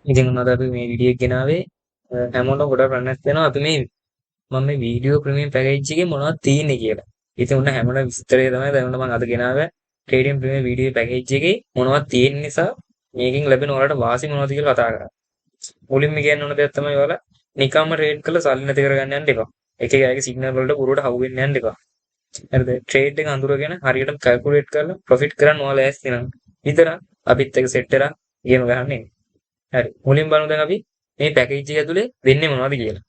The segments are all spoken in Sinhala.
ඉතින් මොනවද අපි මේ වීඩියෝ එක ගෙනාවේ හැමෝටම ගොඩක් රන්නස් වෙනවා අපි මේ මම මේ වීඩියෝ ප්‍රීමියම් පැකේජ් එකේ මොනවද තියෙන්නේ කියලා. ඉතින් උන්න හැමෝටම විස්තරය තමයි දැන් මම අද ගෙනාවේ ට්‍රේඩින් ප්‍රීමියම් වීඩියෝ පැකේජ් එකේ මොනවද තියෙන නිසා මේකෙන් ලැබෙන ඔයාලට වාසි මොනවද කියලා කතා කරා. මුලින්ම කියන්න ඕන දෙයක් තමයි ඔයාලා නිකම්ම ට්‍රේඩ් කරලා සල්ලි නැති කරගන්න යන්න එපා. එක එක අයගේ සිග්නල් වලට පුරවට හවු වෙන්න යන්න එපා. හරිද? ට්‍රේඩ් එක අඳුරගෙන හරියට කැල්කියුලේට් කරලා ප්‍රොෆිට් කරන්න ඔයාලා ඇස් වෙනවා. විතර අපිත් එක සෙට් වෙලා ගේම ගහන්නේ. හරි. මුලින් බලමු දැන් අපි මේ පැකේජ් එක ඇතුලේ වෙන්නේ මොනවද කියලා.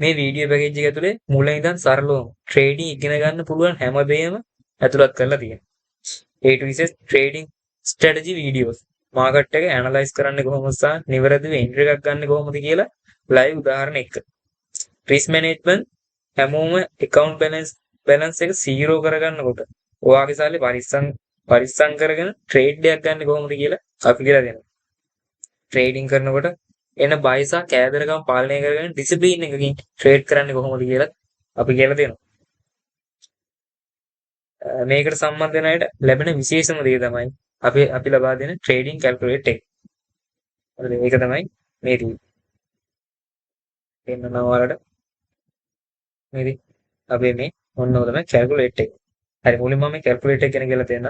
මේ වීඩියෝ පැකේජ් එක ඇතුලේ මුලින් ඉඳන් සරලවම ට්‍රේඩින් ඉගෙන ගන්න පුළුවන් හැමදේම ඇතුළත් කරලා තියෙනවා. A to Z trading strategy videos. Market එක ඇනලයිස් කරන්නේ කොහොමද සහ නිවැරදිව එන්ට්‍රි එකක් ගන්න කොහොමද කියලා ලයිව් උදාහරණ එක. රිස්ක් මැනේජ්මන්ට් හැමෝම account balance එක 0 කරගන්නකොට ඔයාගේ සල්ලි පරිස්සම් කරගෙන ට්‍රේඩ් එකක් ගන්න කොහොමද කියලා අපි කියලා දෙනවා. ට්‍රේඩින් කරනකොට එන බය සහ කෑදරකම් පාලනය කරගෙන ඩිසිප්ලින් එකකින් ට්‍රේඩ් කරන්නේ කොහොමද කියලා අපි කියලා දෙනවා. මේකට සම්බන්ධ වෙන අයට ලැබෙන විශේෂම දේ තමයි අපි ලබා දෙන ට්‍රේඩින් කැල්කියුලේට් එක. හරිද? ඒක තමයි මේ තියෙන්නේ ඔයාලට මේ අපේ මේ ඔන්න ඔය තමයි කැල්කියුලේට් එක. හරි මුලින්ම මම කැල්කියුලේට් එක ගැන කියලා දෙන්නම්.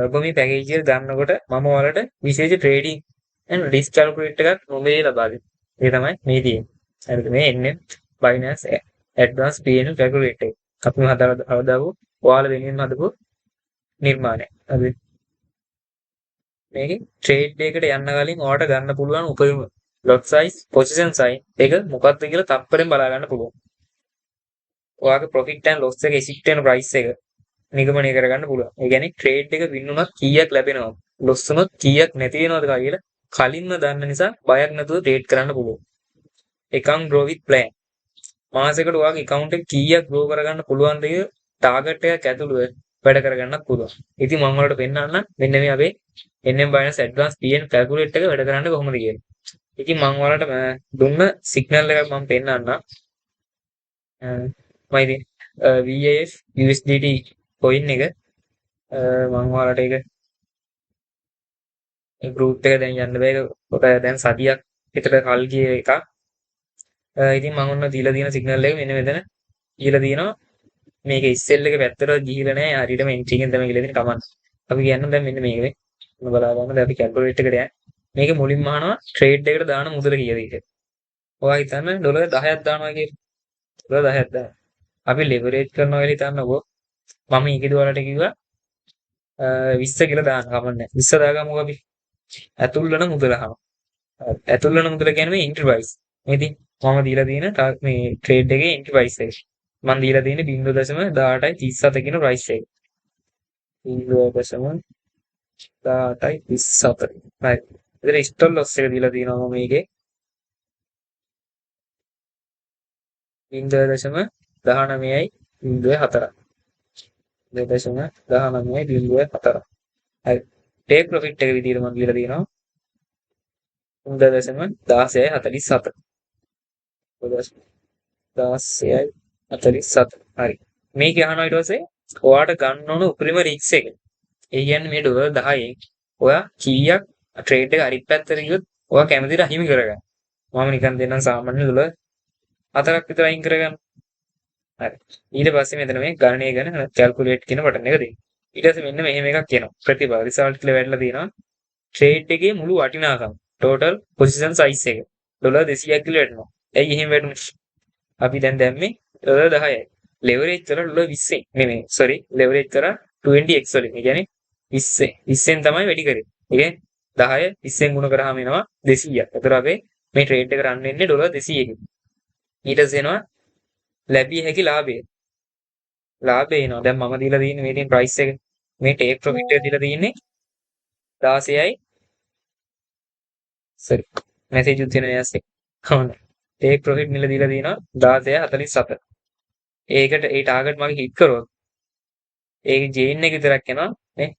ඔබ මේ පැකේජ් එක ගන්නකොට මම ඔයාලට විශේෂ ට්‍රේඩින් and risk calculator එකක් නොවේ ලබා දෙනවා. ඒ තමයි මේ තියෙන්නේ. හරිද? මේ එන්නේ Binance Advanced P&L calculator එක. අපි හදාපු ඔයාලා වෙනුවෙන් හදපු නිර්මාණයක්. හරිද? මේකේ ට්‍රේඩ් එකකට යන්න කලින් ඔයාලට ගන්න පුළුවන් උපරිම lot size, position size එක මොකක්ද කියලා තප්පරෙන් බලා ගන්න පුළුවන්. ඔයාගේ profit and loss එක exit වෙන price එක නිගමනය කරගන්න පුළුවන්. ඒ කියන්නේ ට්‍රේඩ් එක win වුණත් කීයක් ලැබෙනවද? loss වුණොත් කීයක් නැති වෙනවද කියලා කලින්ම දන්න නිසා බයක් නැතුව ට්‍රේඩ් කරන්න පුළුවන්. account grow with plan. මාසෙකට ඔයාගේ account එක කීයක් grow කරගන්න පුළුවන්ද කියලා target එකක් ඇතුළුව වැඩ කරගන්නත් පුළුවන්. ඉතින් මම ඔයාලට පෙන්නන්න මෙන්න මේ අපේ NM Binance Advanced P&L calculator එක වැඩ කරන්නේ කොහොමද කියලා. ඉතින් මම ඔයාලට දුන්න සිග්නල් එකක් මම පෙන්නන්නම්. මම ඉතින් VAF USDT coin එක මම ඔයාලට ඒක ගෲප් එක දැන් යන්න බෑ. ඒක දැන් සතියක් විතර කල් ගිය එකක්. ඉතින් මම ඔන්න දීලා තියෙන සිග්නල් එක මෙන්න මෙතන දීලා තියෙනවා. මේක ඉස්සෙල් එක පැත්තට ගිහිලා නැහැ. හරියටම එන්ට්‍රි එකෙන් තමයි කියලා තියෙන කමන්ට්. අපි කියන්නම් දැන් මෙන්න මේකනේ. මොන බලා ගන්න දැන් අපි කැල්කියුලේට් එකට යන්න. මේක මුලින්ම අහනවා ට්‍රේඩ් එකට දාන මුදල කීයද කියලා. ඔයා හිතන්න ඩොලර් 10ක් දානවා කියලා. ඩොලර් 10ක් දානවා. අපි ලෙවරේජ් කරනවා කියලා හිතන්නකෝ. මම ඊකේදී ඔයාලට කිව්වා 20 කියලා දාන්න කමන්නේ. 20 දාගමුකෝ අපි. ඇතුල් වෙන මුදල අහනවා. ඇතුල් වෙන මුදල කියන්නේ මේ එන්ට්‍රි ප්‍රයිස්. මේ ඉතින් මම දීලා තියෙන මේ ට්‍රේඩ් එකේ එන්ට්‍රි ප්‍රයිස් එක. මම දීලා තියෙන්නේ 0.1837 කියන ප්‍රයිස් එක. 0.1837. හරි. ඉතින් ස්ටොප් ලොස් එක දීලා තියෙනවා මම මේකේ 0.19යි 0.4යි. 0.19යි 0.4. හරි. ටේක් ප්‍රොෆිට් එක විදිහට මම දීලා තියෙනවා 0.1647. 0.1647. හරි. මේක අහනවා ඊට පස්සේ ඔයාට ගන්න ඕන උපරිම රිස්ක් එක. ඒ කියන්නේ මේ ඩොලර් 10න් ඔයා කීයක් ට්‍රේඩ් එක අනිත් පැත්තට ගියොත් ඔයා කැමතිද අහිමි කරගන්න. මම නිකන් දෙන්නම් සාමාන්‍ය ඩොලර් 4ක් විතර අයින් කරගන්න. හරි. ඊට පස්සේ මෙතන මේ ගණනය ගැන කැල්කියුලේට් කියන බටන් එක දෙන්න. ඊට පස්සේ මෙන්න මෙහෙම එකක් එනවා. ප්‍රතිඵල රිසල්ට් කියලා වැටලා තියෙනවා. ට්‍රේඩ් එකේ මුළු වටිනාකම total position size එක ඩොලර් 200ක් කියලා වැටෙනවා. ඇයි එහෙම වැටුනේ? අපි දැන් දැම්මේ ඩොලර් 10යි. ලෙවරේජ් කරලා ඩොලර් 20න් නෙමෙයි. sorry ලෙවරේජ් කරා 20x වලින්. ඒ කියන්නේ 20න් තමයි වැඩි කරේ. ඒ කියන්නේ 10 20න් ගුණ කරාම එනවා 200ක්. ඒතර අපේ මේ ට්‍රේඩ් එක රන් වෙන්නේ ඩොලර් 200කින්. ඊට පස්සේ එනවා ලැබිය හැකි ලාභය. ලාභය එනවා. දැන් මම දීලා තියෙන්නේ මේ තියෙන ප්‍රයිස් එක. මේ ටේක් ප්‍රොෆිට් එක දීලා තියෙන්නේ 16යි. sorry මැසේජ් උත් වෙන ඇස් එක. හොඳයි. ටේක් ප්‍රොෆිට් නිල දීලා තියෙනවා 16.47. ඒකට ඒ ටාගට් මගේ හිට් කරොත් ඒකේ ජේන් එක විතරක් එනවා නේ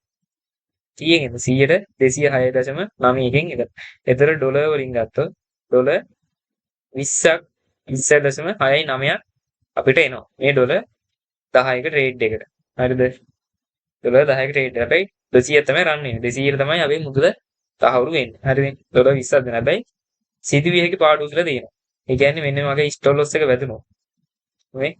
100කින් 100ට 206.9කින් එක. ඒතර ඩොලර් වලින් ගත්තොත් ඩොලර් 20ක් 20.69ක් අපිට එනවා. මේ ඩොලර් 10ක ට්‍රේඩ් එකට. හරිද? ඩොලර් 10ක ට්‍රේඩ් එකට 200 තමයි රන් වෙන්නේ. 200 තමයි අපි මුදල තහවුරු වෙන්නේ. හරිද? ඩොලර් 20ක් දෙන. හැබැයි සිදුවිය හැකි පාඩුව කියලා තියෙනවා. ඒ කියන්නේ මෙන්න මේ වගේ ස්ටොප් ලොස් එක වැදුනොත් මේ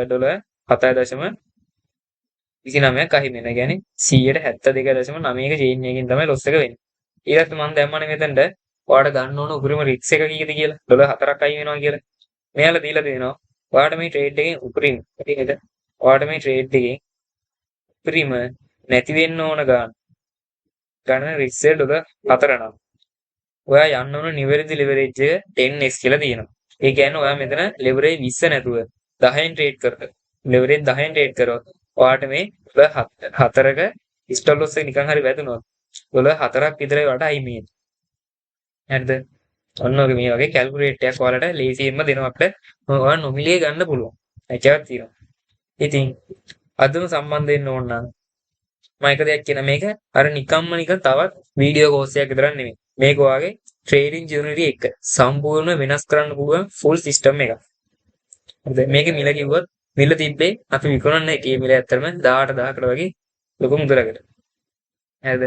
ඩොලර් 7.29ක් අහිමි වෙනවා. ඒ කියන්නේ 172.9ක චේන්ජ් එකකින් තමයි ලොස් එක වෙන්නේ. ඊළඟට මම දැම්මනේ මෙතනට ඔයාලට ගන්න ඕන උපරිම රිස්ක් එක කීයද කියලා. ඩොලර් 4ක් අයින් වෙනවා කියලා. මෙයාලා දීලා දෙනවා. ඔයාලට මේ ට්‍රේඩ් එකෙන් උපරිම හරිද? ඔයාලට මේ ට්‍රේඩ් එකෙන් උපරිම නැති වෙන්න ඕන ගණන රිස්ක් එක ඩොලර් 4 නම්. ඔයා යන්න ඕන නිවැරදි ලෙවරේජ් එක 10x කියලා තියෙනවා. ඒ කියන්නේ ඔයා මෙතන ලෙවරේජ් 20 නැතුව 10න් ට්‍රේඩ් කරලා ලෙවරේජ් 10න් ට්‍රේඩ් කරොත් ඔයාට මේ ඩොලර් 4ක ස්ටොප් ලොස් එක නිකන් හරි වැදුනොත් ඩොලර් 4ක් විතර වට අයිමි වෙනවා. හරිද? ඔන්න ඔය මේ වගේ කැල්කියුලේටර් එකක් ඔයාලට ලේසියෙන්ම දෙනවා අපිට. ඔයාලා නොමිලේ ගන්න පුළුවන්. හැකියාවක් තියෙනවා. ඉතින් අදම සම්බන්ධ වෙන්න ඕන නම් මම එක දෙයක් කියන මේක අර නිකම්ම නිකන් තවත් වීඩියෝ කෝස් එකක් විතරක් නෙමෙයි. මේක ඔයාගේ ට්‍රේඩින් ජර්නි එක සම්පූර්ණ වෙනස් කරන්න පුළුවන් ෆුල් සිස්ටම් එකක්. හරිද? මේක මිල කිව්වොත් මිල තිබ්බේ අපි විකුණන්නේ ඒ මිල ඇත්තටම 18000කට වගේ ලොකු මුදලකට. හරිද?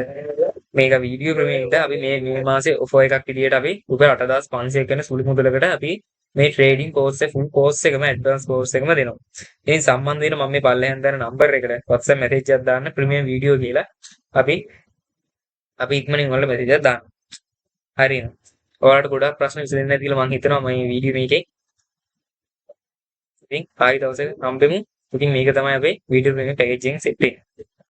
මේක වීඩියෝ ප්‍රමේයයට අපි මේ මාසේ ඔෆර් එකක් විදියට අපි රුපියල් 8500 කරන සුළු මුදලකට අපි මේ ට්‍රේඩින් කෝස් එක ෆුල් කෝස් එකම ඇඩ්වාන්ස් කෝස් එකම දෙනවා. ඉතින් සම්බන්ධ වෙන මම මේ පල්ලෙහෙන් දාන නම්බර් එකට WhatsApp මැසේජ් එකක් දාන්න ප්‍රීමියම් වීඩියෝ කියලා අපි ඉක්මනින් ඔයාලට මැසේජ් එකක් දාන්න. හරිද? ඔයාලට ගොඩාක් ප්‍රශ්න විසඳෙන්නේ නැති කියලා මම හිතනවා මේ වීඩියෝ මේකේ. ඉතින් ආයි දවසක හම්බෙමු. ඉතින් මේක තමයි අපේ වීඩියෝ ප්‍රීමියම් පැකේජ් එකෙන් සෙට් වෙන්නේ.